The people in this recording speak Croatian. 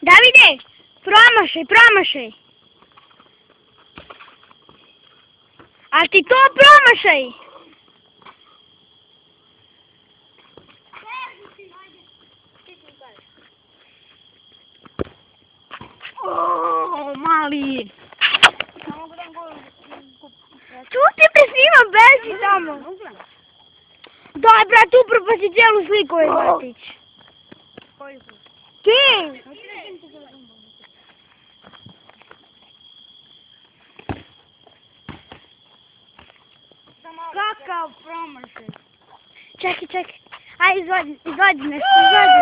Davide, promašaj. A ti to promašaj? O, mali. Čuti me snima, beži tamo. Daj, brat, upropaši cijelu sliku je Zlatić. Ti! Kakav promašaj. Čekaj. Aj, izvadi nešto, izvadi.